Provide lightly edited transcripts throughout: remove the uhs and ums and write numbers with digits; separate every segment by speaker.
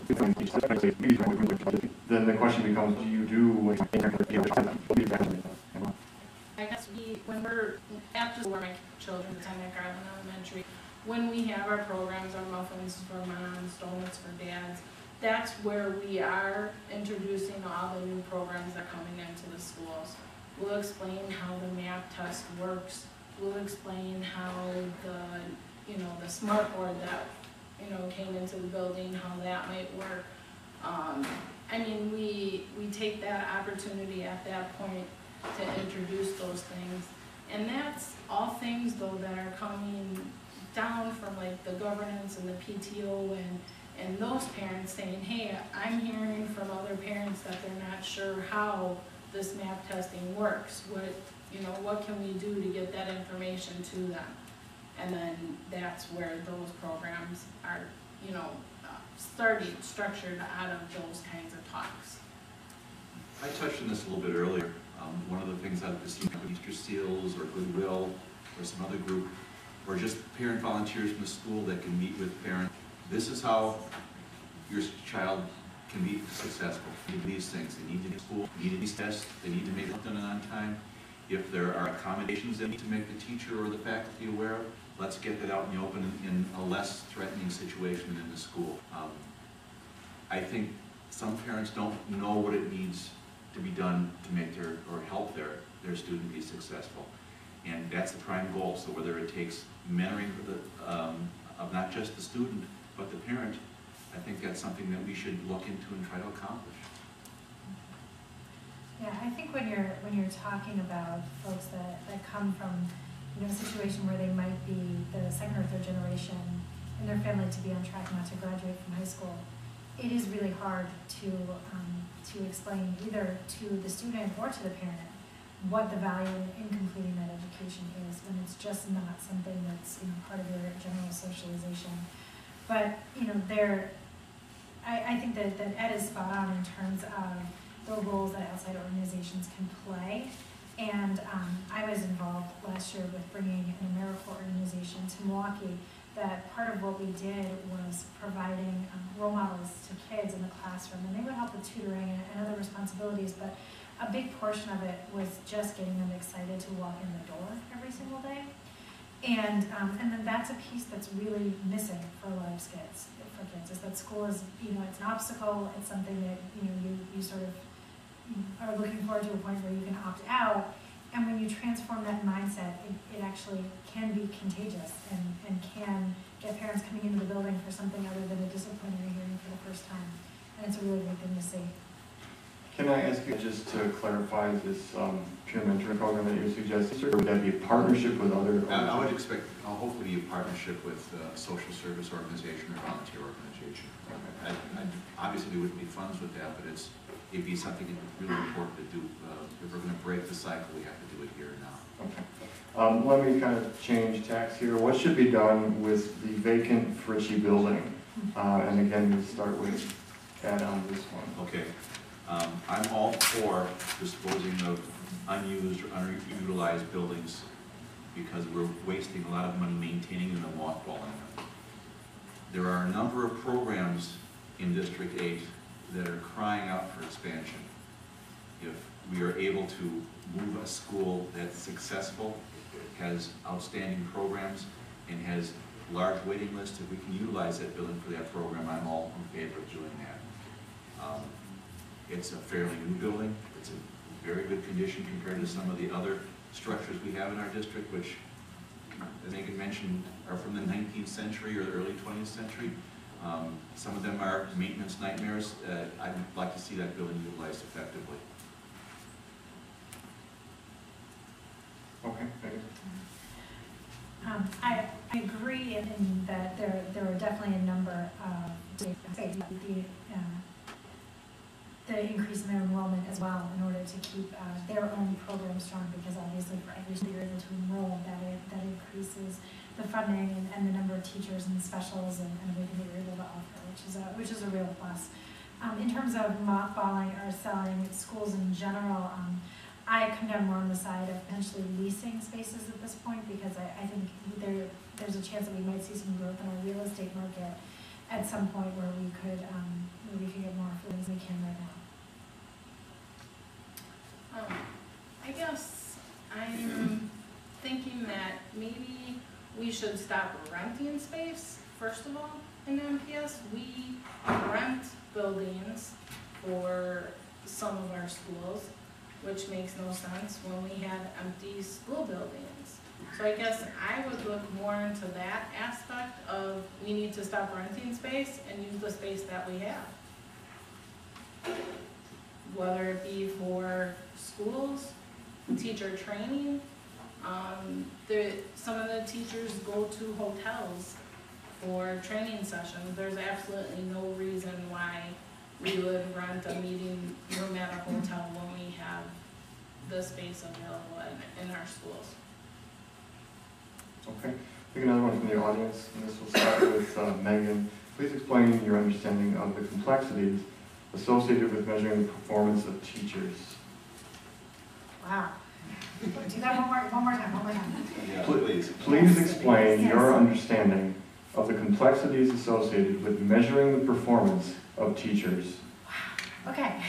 Speaker 1: then the question becomes, do you do what
Speaker 2: I guess when we're after school, my children attend at Garland Elementary, when we have our programs, our muffins for moms, donuts for dads, that's where we are introducing all the new programs that are coming into the schools. We'll explain how the MAP test works. We'll explain how the smart board that came into the building, how that might work. I mean, we take that opportunity at that point to introduce those things, and that's all things though that are coming down from like the governance and the PTO and those parents saying, hey, I'm hearing from other parents that they're not sure how this MAP testing works. What can we do to get that information to them? And then that's where those programs are, structured out of those kinds of talks.
Speaker 3: I touched on this a little bit earlier. One of the things I've seen with Easter Seals or Goodwill or some other group, or just parent volunteers from the school that can meet with parents. This is how your child can be successful. They need these things. They need to get to school, they need these tests, they need to make it done on time. If there are accommodations that need to make the teacher or the faculty aware of, let's get that out in the open in a less threatening situation than in the school. I think some parents don't know what it needs to be done to make or help their student be successful. And that's the prime goal. So whether it takes mentoring of not just the student, but the parent, I think that's something that we should look into and try to accomplish.
Speaker 4: Yeah, I think when you're talking about folks that come from a situation where they might be the second or third generation in their family to be on track not to graduate from high school, it is really hard to explain either to the student or to the parent what the value in completing that education is when it's just not something that's part of your general socialization. But I think that Ed is spot on in terms of the roles that outside organizations can play. And I was involved last year with bringing an AmeriCorps organization to Milwaukee. That part of what we did was providing role models to kids in the classroom, and they would help with tutoring and other responsibilities, but a big portion of it was just getting them excited to walk in the door every single day. And then that's a piece that's really missing for a lot of kids, is that school is, it's an obstacle, it's something that, you sort of are looking forward to a point where you can opt out. And when you transform that mindset, it actually can be contagious and can get parents coming into the building for something other than a disciplinary hearing for the first time. And it's a really great thing to see.
Speaker 1: Can I ask you just to clarify this peer mentoring program that you're suggesting, or would that be a partnership with other organizations?
Speaker 3: I would expect, hopefully, a partnership with a social service organization or volunteer organization.
Speaker 1: Okay.
Speaker 3: Obviously, we wouldn't need funds with that, but it'd be something really important to do. If we're going to break the cycle, we have to do it here and now.
Speaker 1: Okay. Let me kind of change tacks here. What should be done with the vacant Fritchie building? And again, we'll start with Ed on this one.
Speaker 3: Okay. I'm all for disposing of unused or underutilized buildings because we're wasting a lot of money maintaining them and mothballing them. There are a number of programs in District 8 that are crying out for expansion. If we are able to move a school that's successful, has outstanding programs, and has large waiting lists, if we can utilize that building for that program, I'm all in favor of doing that. It's a fairly new building. It's in very good condition compared to some of the other structures we have in our district, which, as Megan mentioned, are from the 19th century or the early 20th century. Some of them are maintenance nightmares. I'd like to see that building utilized effectively.
Speaker 1: Okay, thank you.
Speaker 4: I agree in that there are definitely a number of the increase in their enrollment as well in order to keep their own program strong, because obviously for every student you're able to enroll, that increases the funding and the number of teachers and specials and everything that you're able to offer, which is a real plus. In terms of mothballing or selling schools in general, I come down more on the side of potentially leasing spaces at this point, because I think there's a chance that we might see some growth in our real estate market at some point where we could
Speaker 2: should stop renting space, first of all, in MPS. We rent buildings for some of our schools, which makes no sense when we have empty school buildings. So I guess I would look more into that aspect of we need to stop renting space and use the space that we have. Whether it be for schools, teacher training, some of the teachers go to hotels for training sessions. There's absolutely no reason why we would rent a meeting room at a hotel when we have the space available in our schools.
Speaker 1: Okay, I think another one from the audience, and this will start with Megan. Please explain your understanding of the complexities associated with measuring the performance of teachers.
Speaker 4: Wow. Do that one more time.
Speaker 3: Yeah, please.
Speaker 1: Please explain
Speaker 4: Yes.
Speaker 1: your understanding of the complexities associated with measuring the performance of teachers.
Speaker 4: Okay.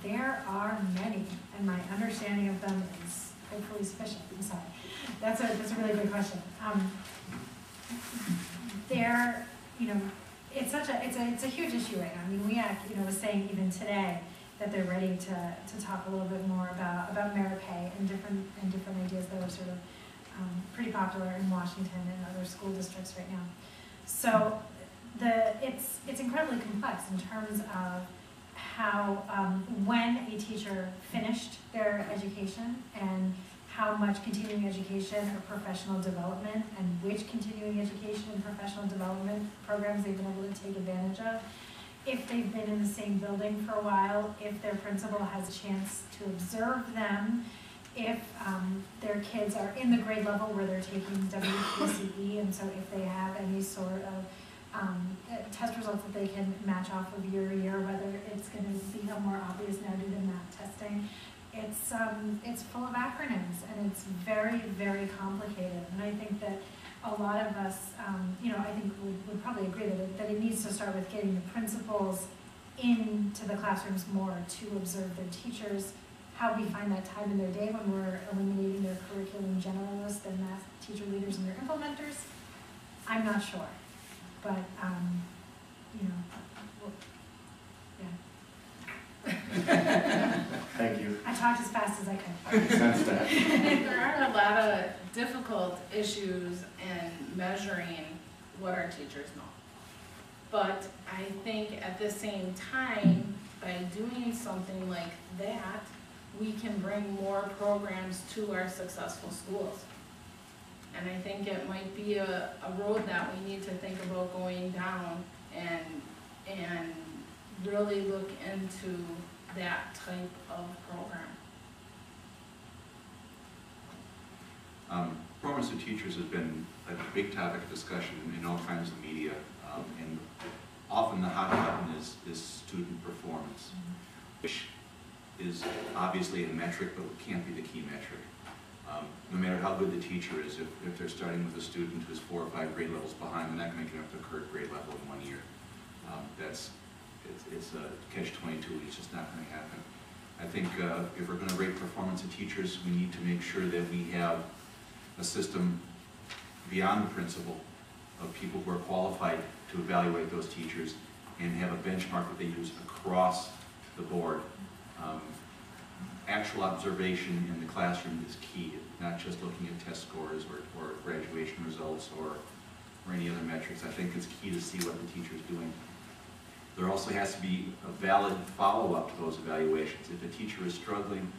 Speaker 4: There are many, and my understanding of them is hopefully sufficient. I'm sorry. That's a really good question. It's a huge issue right now. I mean, we was saying even today that they're ready to talk a little bit more about merit pay and different ideas that are sort of pretty popular in Washington and other school districts right now. So it's incredibly complex in terms of how when a teacher finished their education and how much continuing education or professional development and which continuing education and professional development programs they've been able to take advantage of, if they've been in the same building for a while, if their principal has a chance to observe them, if their kids are in the grade level where they're taking WPCE, and so if they have any sort of test results that they can match off of year to year, whether it's going to become more obvious now due to math testing. It's full of acronyms, and it's very, very complicated. And I think that a lot of us, I think would probably agree that it needs to start with getting the principals into the classrooms more to observe their teachers, how we find that time in their day when we're eliminating their curriculum generalists and math teacher leaders and their implementers. I'm not sure, but
Speaker 1: Thank you.
Speaker 4: I talked as fast as I could.
Speaker 1: I can sense that.
Speaker 2: There are a lot of difficult issues in measuring what our teachers know. But I think at the same time, by doing something like that, we can bring more programs to our successful schools. And I think it might be a road that we need to think about going down and really look into that type of program.
Speaker 3: Performance of teachers has been a big topic of discussion in all kinds of media, and often the hot button is student performance, which is obviously a metric, but it can't be the key metric. No matter how good the teacher is, if they're starting with a student who's 4 or 5 grade levels behind, they're not going to get up to current grade level in 1 year. It's a catch-22. It's just not going to happen. I think if we're going to rate performance of teachers, we need to make sure that we have a system beyond the principal of people who are qualified to evaluate those teachers and have a benchmark that they use across the board. Actual observation in the classroom is key, not just looking at test scores or graduation results or any other metrics. I think it's key to see what the teacher's doing. There also has to be a valid follow-up to those evaluations. If a teacher is struggling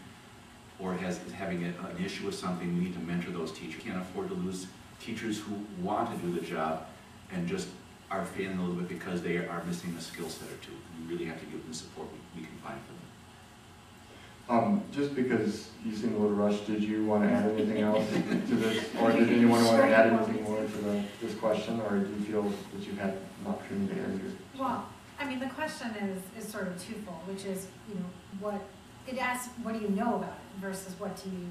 Speaker 3: or is having an issue with something, we need to mentor those teachers. We can't afford to lose teachers who want to do the job and just are failing a little bit because they are missing a skill set or two. We really have to give them the support we can find for them.
Speaker 1: Just because you seem a little rushed, did you want to add anything else to this? Or did anyone want to add anything more to this question? Or do you feel that you had an opportunity to answer?
Speaker 4: Well, I mean, the question is sort of twofold, which is, what it asks, what do you know about it versus what do you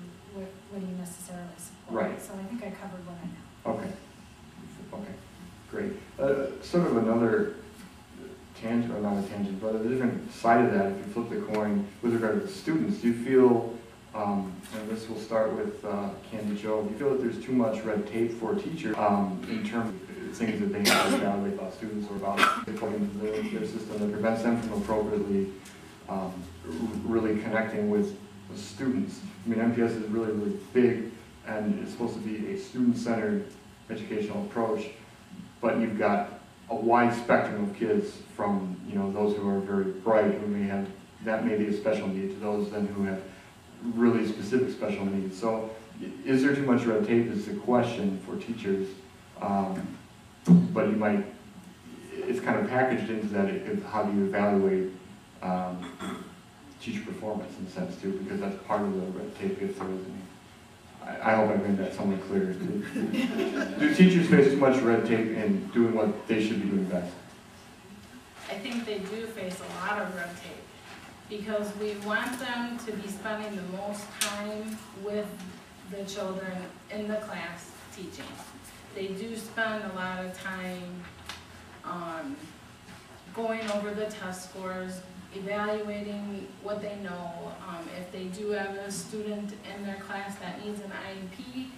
Speaker 4: necessarily support?
Speaker 1: Right.
Speaker 4: So I think I covered what I know.
Speaker 1: Okay. Okay. Great. Sort of another tangent, or not a tangent, but a different side of that, if you flip the coin with regard to the students, do you feel And this will start with Candy Joe. Do you feel that there's too much red tape for teachers in terms of things that they have to evaluate about students or about according to their system that prevents them from appropriately really connecting with the students? I mean, MPS is really, really big, and it's supposed to be a student-centered educational approach, but you've got a wide spectrum of kids from, you know, those who are very bright, who may have, that may be a special need, to those then who have really specific special needs. So is there too much red tape is the question for teachers, but you might, it's kind of packaged into that, how do you evaluate teacher performance in a sense too, because that's part of the red tape if there is any. I hope I made that somewhat clear. Do teachers face too much red tape in doing what they should be doing best?
Speaker 2: I think they do face a lot of red tape because we want them to be spending the most time with the children in the class teaching. They do spend a lot of time going over the test scores, evaluating what they know. If they do have a student in their class that needs an IEP,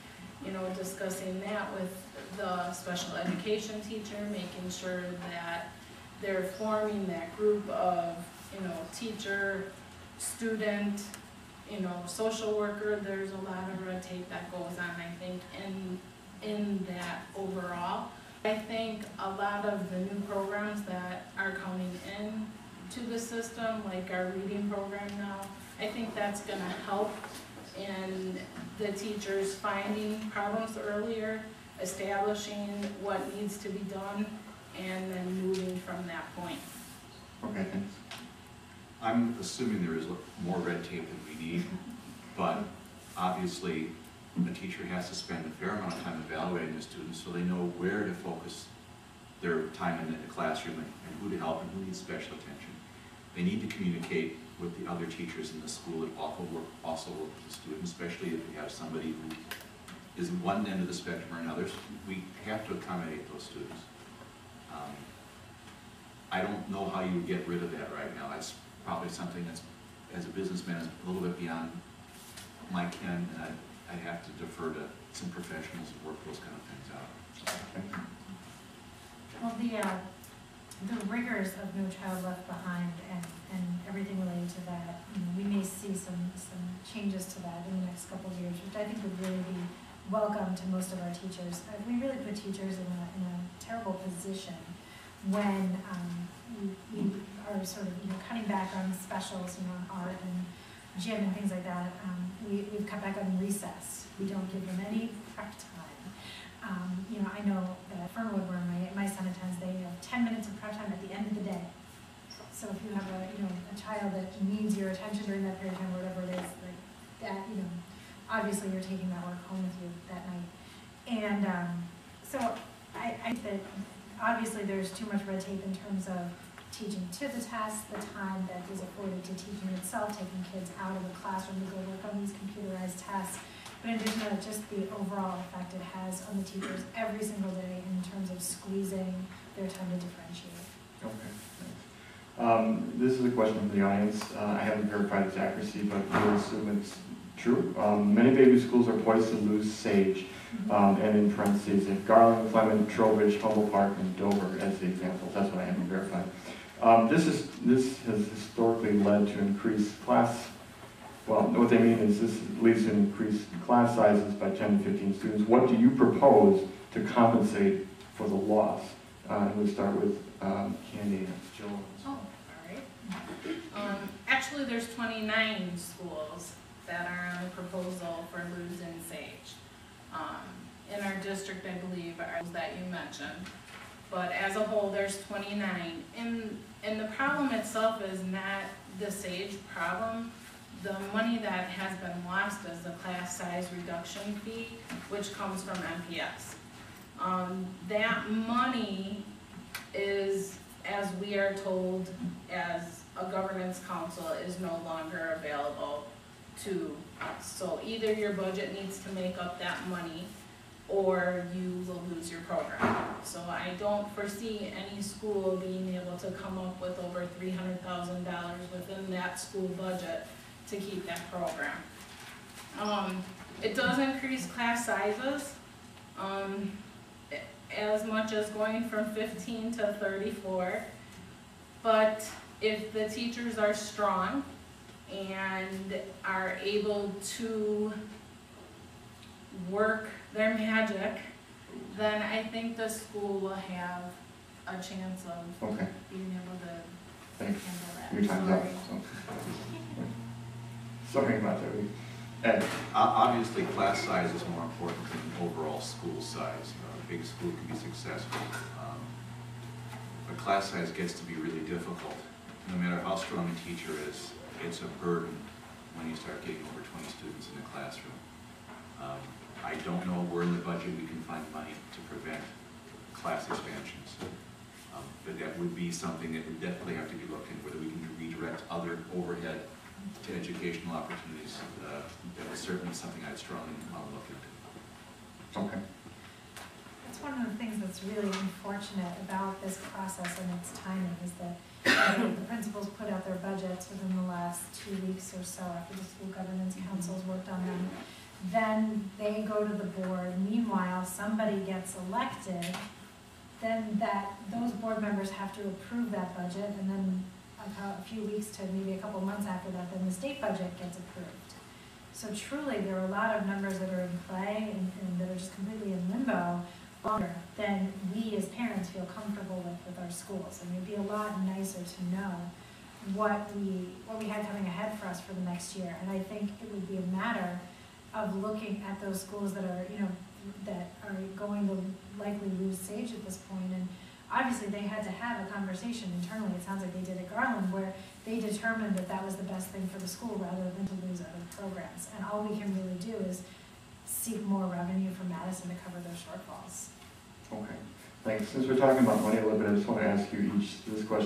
Speaker 2: you know, discussing that with the special education teacher, making sure that they're forming that group of, you know, teacher, student, you know, social worker. There's a lot of red tape that goes on, I think, in that overall. I think a lot of the new programs that are coming in to the system, like our reading program now, I think that's going to help in the teachers finding problems earlier, establishing what needs to be done, and then moving from that point.
Speaker 1: Okay, thanks.
Speaker 3: I'm assuming there is more red tape than we need, but obviously a teacher has to spend a fair amount of time evaluating the students so they know where to focus their time in the classroom and who to help and who needs special attention. They need to communicate with the other teachers in the school that also work with the students, especially if we have somebody who is in one end of the spectrum or another. We have to accommodate those students. I don't know how you would get rid of that right now. That's probably something that's, as a businessman, is a little bit beyond my ken, and I'd have to defer to some professionals who work those kind of things out.
Speaker 1: Okay.
Speaker 4: Well, the rigors of No Child Left Behind and everything related to that, you know, we may see some changes to that in the next couple of years, which I think would really be welcome to most of our teachers. We really put teachers in a terrible position when we are sort of, you know, cutting back on specials, you know, on art and gym and things like that. We've cut back on recess. We don't give them any prep time. You know, I know that Fernwood, where my son attends, they have 10 minutes of prep time at the end of the day. So if you have a child that needs your attention during that period of time, or whatever it is, like that, you know, obviously you're taking that work home with you that night. And so I think that obviously there's too much red tape in terms of teaching to the test, the time that is afforded to teaching itself, taking kids out of the classroom to go work on these computerized tests. But in addition to that, just the overall effect it has on the teachers every single day in terms of squeezing their time to differentiate.
Speaker 1: Okay, thanks. This is a question from the audience. I haven't verified its accuracy, but we'll assume it's true. Many baby schools are poised to lose Sage, and in parentheses, if Garland, Clement, Trowbridge, Humboldt Park, and Dover as the examples. That's what I haven't verified. This has historically led to increased class. Well, what they mean is this leads to increased class sizes by 10 to 15 students. What do you propose to compensate for the loss? We'll start with Candy and Jill.
Speaker 2: Oh, all right. Actually, there's 29 schools that are on the proposal for losing Sage. In our district, I believe, are those that you mentioned. But as a whole, there's 29. And the problem itself is not the Sage problem. The money that has been lost is the class size reduction fee, which comes from MPS. That money is, as we are told as a governance council, is no longer available to us. So either your budget needs to make up that money or you will lose your program. So I don't foresee any school being able to come up with over $300,000 within that school budget to keep that program. It does increase class sizes, as much as going from 15 to 34. But if the teachers are strong and are able to work their magic, then I think the school will have a chance of
Speaker 1: Okay,
Speaker 2: being able to
Speaker 1: thanks.
Speaker 2: handle that.
Speaker 1: Your time's up, so. Sorry about that. Ed?
Speaker 3: Obviously, class size is more important than overall school size. A big school can be successful. But class size gets to be really difficult. No matter how strong a teacher is, it's a burden when you start getting over 20 students in a classroom. I don't know where in the budget we can find money to prevent class expansions. But that would be something that would definitely have to be looked into, whether we can redirect other overhead to educational opportunities. That was certainly something I'd strongly want to look into.
Speaker 1: Okay.
Speaker 4: That's one of the things that's really unfortunate about this process and its timing is that the principals put out their budgets within the last 2 weeks or so after the school governance councils worked on them. Then they go to the board. Meanwhile, somebody gets elected. Then those board members have to approve that budget, and then a few weeks to maybe a couple months after that, then the state budget gets approved. So truly, there are a lot of numbers that are in play and that are just completely in limbo longer than we as parents feel comfortable with our schools. And it'd be a lot nicer to know what we had coming ahead for us for the next year. And I think it would be a matter of looking at those schools that are, that are going to likely lose Sage at this point. And obviously they had to have a conversation internally, it sounds like they did at Garland, where they determined that that was the best thing for the school rather than to lose other programs. And all we can really do is seek more revenue from Madison to cover those shortfalls.
Speaker 1: Okay, thanks. Since we're talking about money a little bit, I just want to ask you each this question.